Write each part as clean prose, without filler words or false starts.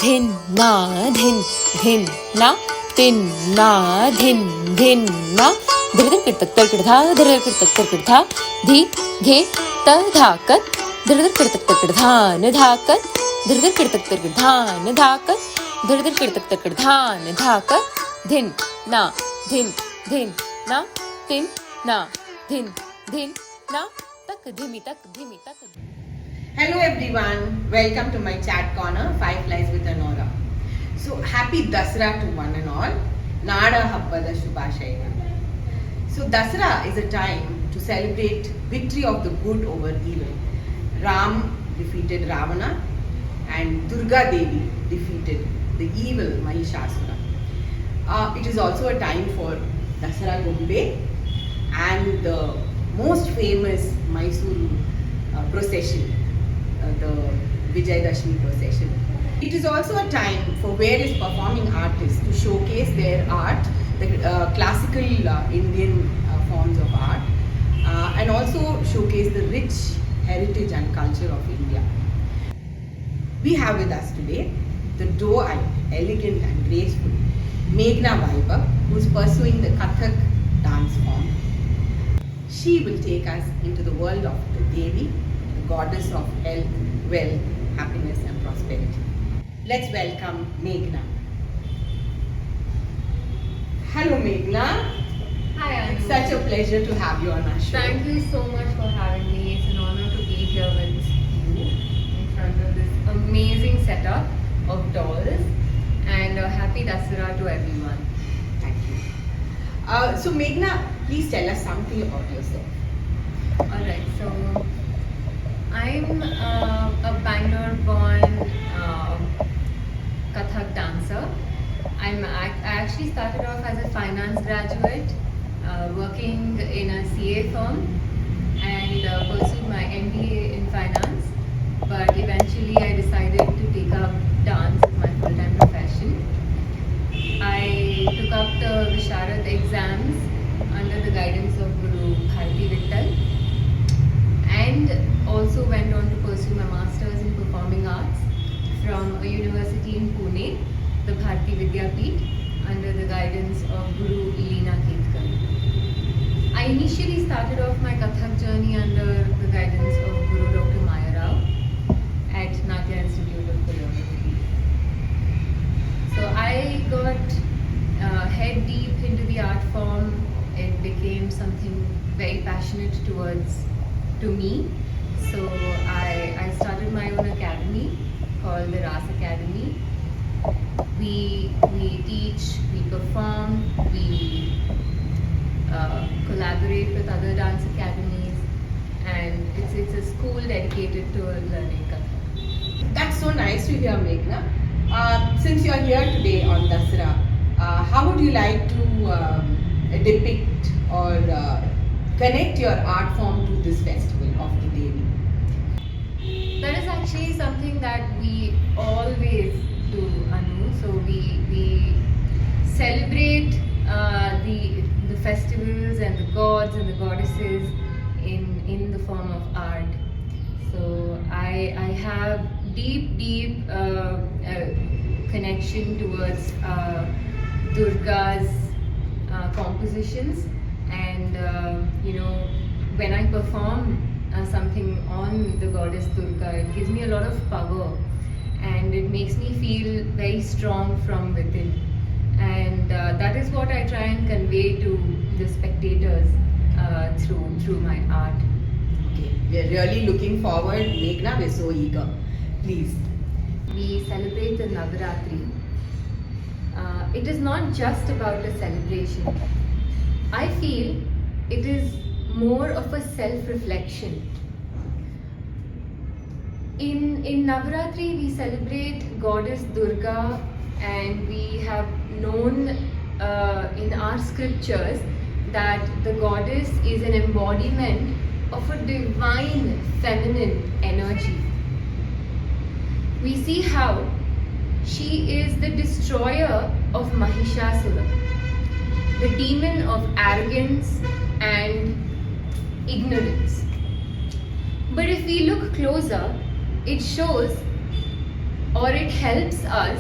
धिन ना धिन धिन ना तिन ना धिन धिन ना धृधर किड़तक तर किड़धा धृधर किड़तक तर किड़धा धी घे त धाकत धृधर किड़तक तर किड़धान धाकत धृधर किड़तक तर किड़धान धाकत धृधर किड़तक तर किड़धान धाकत धिन ना धिन धिन ना तिन ना धिन धिन ना तक धिमी तक Hello everyone, welcome to my chat corner, Five Flies with Anora. So happy Dasara to one and all. Nada Habbada Shubhashayana. So Dasara is a time to celebrate victory of the good over evil. Ram defeated Ravana and Durga Devi defeated the evil Mahishasura. It is also a time for Dasara Gombe and the most famous Mysuru procession. The Vijayadashmi procession. It is also a time for various performing artists to showcase their art, the classical Indian forms of art, and also showcase the rich heritage and culture of India. We have with us today the doe-eyed, elegant and graceful Meghna Vaibhav, who is pursuing the Kathak dance form. She will take us into the world of the Devi, goddess of health, wealth, happiness and prosperity. Let's welcome Meghna. Hello Meghna. Hi Anu. It's such a pleasure to have you on our show. Thank you so much for having me. It's an honor to be here with you in front of this amazing setup of dolls, and happy Dasara to everyone. Thank you. So Meghna, please tell us something about yourself. Alright, so I'm a Bangalore-born Kathak dancer. I actually started off as a finance graduate, working in a CA firm, and pursued my MBA in finance. But eventually, I decided to take up dance as my full-time profession. I took up the Visharad exams under the guidance of Guru Bharti Vittal, and also went on to pursue my masters in performing arts from a university in Pune, the Bharti Vidyapeeth, under the guidance of Guru Leena Ketkar. I initially started off my Kathak journey under the guidance of Guru Dr. Maya Rao at Natya Institute of Choreography. So I got head deep into the art form. It became something very passionate to me. So I started my own academy called the Ras Academy. We teach, we perform, we collaborate with other dance academies, and it's a school dedicated to learning Kathak. That's so nice to hear, Meghna. Since you are here today on Dasara, how would you like to depict or connect your art form to this festival of the Devi? That is actually something that we always do, Anu. So we celebrate the festivals and the gods and the goddesses in the form of art. So I have deep connection towards Durga's compositions, and when I perform something on the goddess Durga, it gives me a lot of power, and it makes me feel very strong from within, and that is what I try and convey to the spectators through my art. Okay, we are really looking forward. Meghna, we're so eager. Please. We celebrate the Navaratri. It is not just about a celebration. I feel it is more of a self-reflection. In Navaratri, we celebrate Goddess Durga, and we have known in our scriptures that the goddess is an embodiment of a divine feminine energy. We see how she is the destroyer of Mahishasura, the demon of arrogance and ignorance. But if we look closer, it shows or it helps us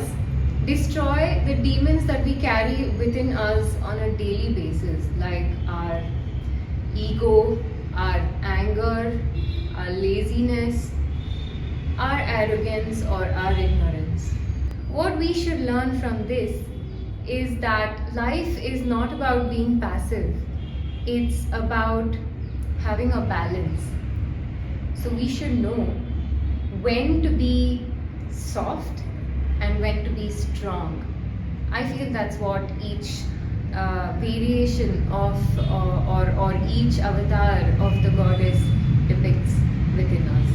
destroy the demons that we carry within us on a daily basis, like our ego, our anger, our laziness, our arrogance, or our ignorance. What we should learn from this is that life is not about being passive, it's about having a balance. So we should know when to be soft and when to be strong. I feel that's what each variation of or each avatar of the goddess depicts within us.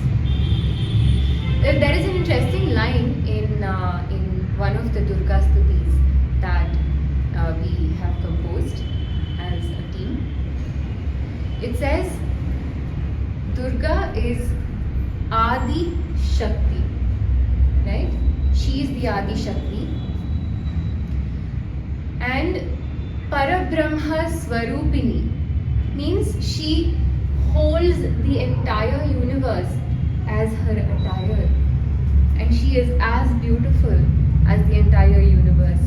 There is an interesting line in one of the Durga Stutis that we have composed as a team. It says, Durga is Adi Shakti, right? She is the Adi Shakti. And Parabrahma Swarupini means she holds the entire universe as her attire, and she is as beautiful as the entire universe.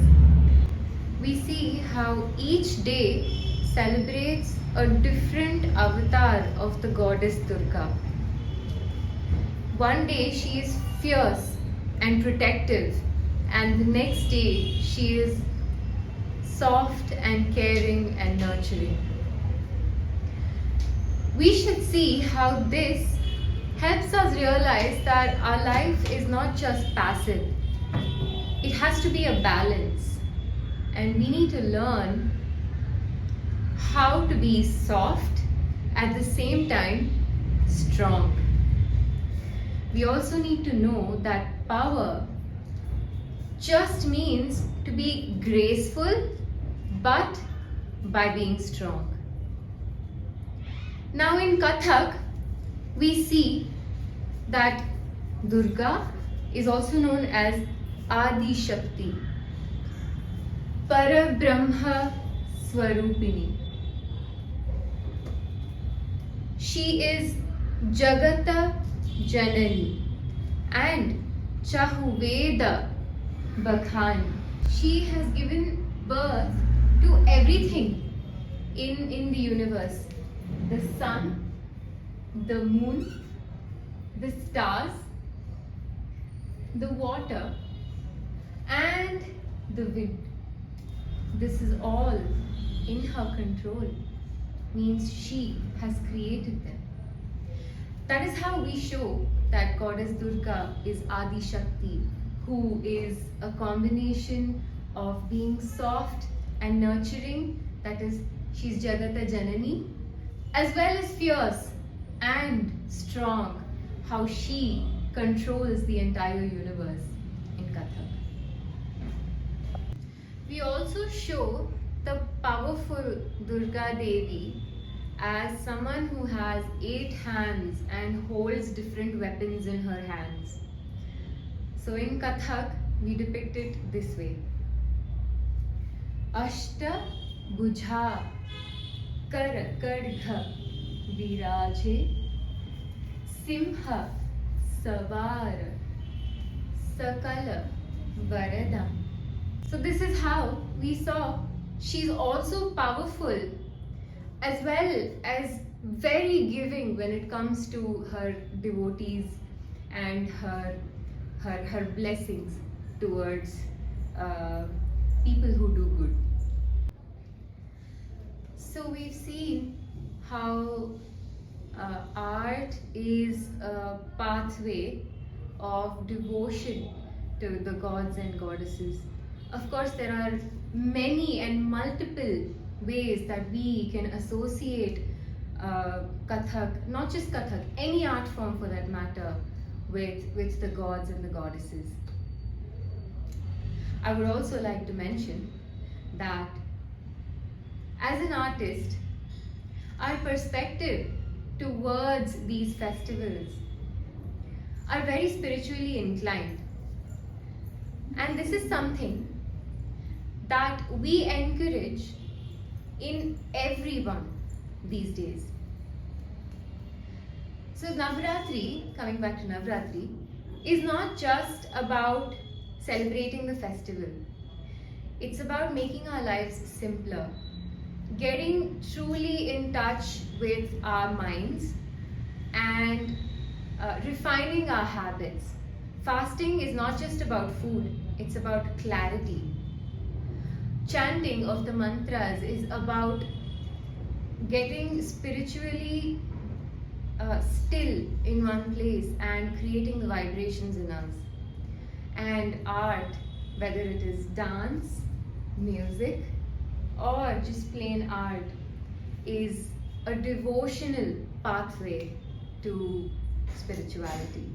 We see how each day celebrates a different avatar of the goddess Durga. One day she is fierce and protective, and the next day she is soft and caring and nurturing. We should see how this helps us realize that our life is not just passive. It has to be a balance, and we need to learn how to be soft at the same time strong. We also need to know that power just means to be graceful, but by being strong. Now in Kathak, we see that Durga is also known as Adi Shakti, Parabrahma Swarupini. She is Jagata Janani and Chahuveda Bakhani. She has given birth to everything in the universe. The sun, the moon, the stars, the water, and the wind. This is all in her control, means she has created them. That is how we show that Goddess Durga is Adi Shakti, who is a combination of being soft and nurturing, that is, she's Jagata Janani, as well as fierce and strong, how she controls the entire universe in Kathak. We also show the powerful Durga Devi as someone who has 8 hands and holds different weapons in her hands. So in Kathak, we depict it this way. Ashta Bujha Kar Kadgha Viraje Simha Savar Sakala Varadam. So this is how we saw she's also powerful as well as very giving when it comes to her devotees and her blessings towards people who do good. So we've seen how art is a pathway of devotion to the gods and goddesses. Of course, there are many and multiple ways that we can associate Kathak, not just Kathak, any art form for that matter, with the gods and the goddesses. I would also like to mention that as an artist, our perspective towards these festivals are very spiritually inclined. And this is something that we encourage in everyone these days. So Navratri, coming back to Navratri, is not just about celebrating the festival. It's about making our lives simpler, getting truly in touch with our minds, and refining our habits. Fasting is not just about food, it's about clarity. Chanting of the mantras is about getting spiritually still in one place and creating the vibrations in us. And art, whether it is dance, music, or just plain art, is a devotional pathway to spirituality.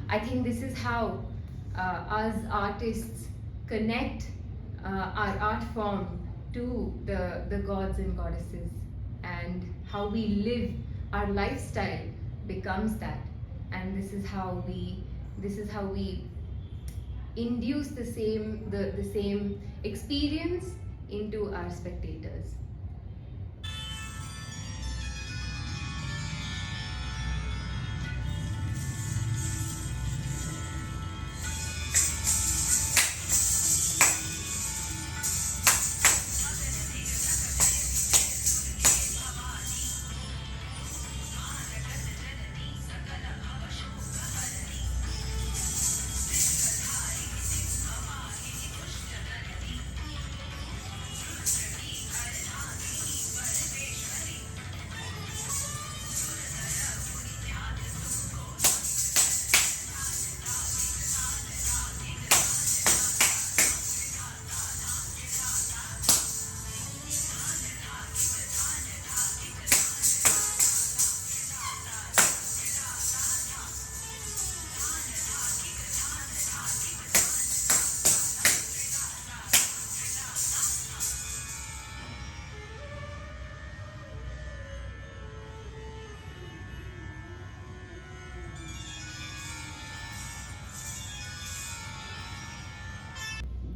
I think this is how us artists connect our art form to the gods and goddesses, and how we live our lifestyle becomes that. And this is how we induce the same experience into our spectators.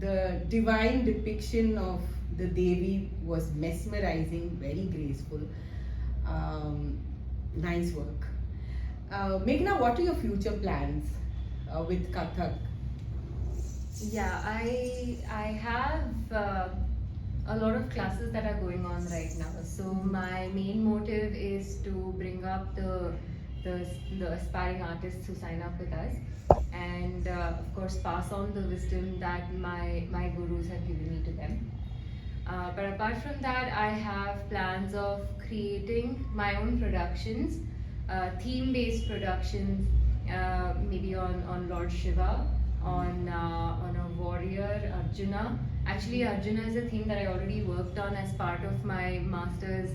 The divine depiction of the Devi was mesmerizing, very graceful. Nice work. Meghna, what are your future plans with Kathak? Yeah, I have a lot of classes that are going on right now. So my main motive is to bring up the aspiring artists who sign up with us, and of course pass on the wisdom that my gurus have given me to them. But apart from that, I have plans of creating my own productions, theme-based productions, maybe on Lord Shiva, on a warrior, Arjuna. Actually, Arjuna is a theme that I already worked on as part of my master's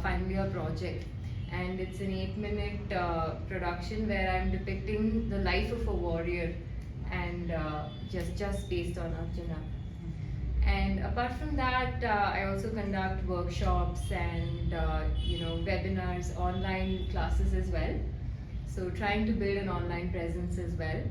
final year project. And it's an 8-minute production where I'm depicting the life of a warrior, and just based on Arjuna. And apart from that, I also conduct workshops and webinars, online classes as well. So trying to build an online presence as well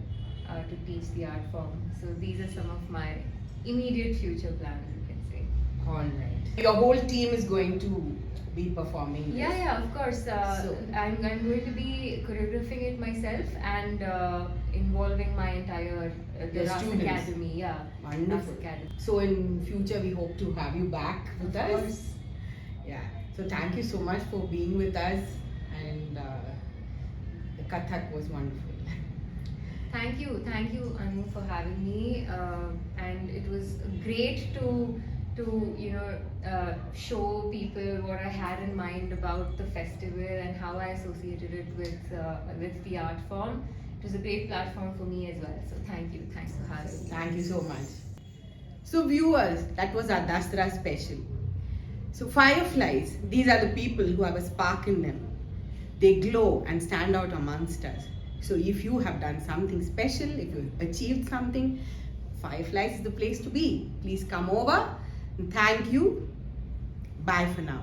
to teach the art form. So these are some of my immediate future plans, you can say. All right. Your whole team is going to be performing this. Yeah, of course. I'm going to be choreographing it myself and involving my entire the Ras students. Academy. Yeah, Wonderful. Ras Academy. So in future we hope to have you back with Of us. course. Yeah. So thank you so much for being with us, and the Kathak was wonderful. Thank you, Anu, for having me. And it was great to show people what I had in mind about the festival and how I associated it with the art form. It was a great platform for me as well. So thank you. Thanks for having me. Thank you so much. So viewers, that was our Dasara special. So fireflies, these are the people who have a spark in them. They glow and stand out amongst us. So if you have done something special, if you've achieved something, Fireflies is the place to be. Please come over. And thank you. Bye for now.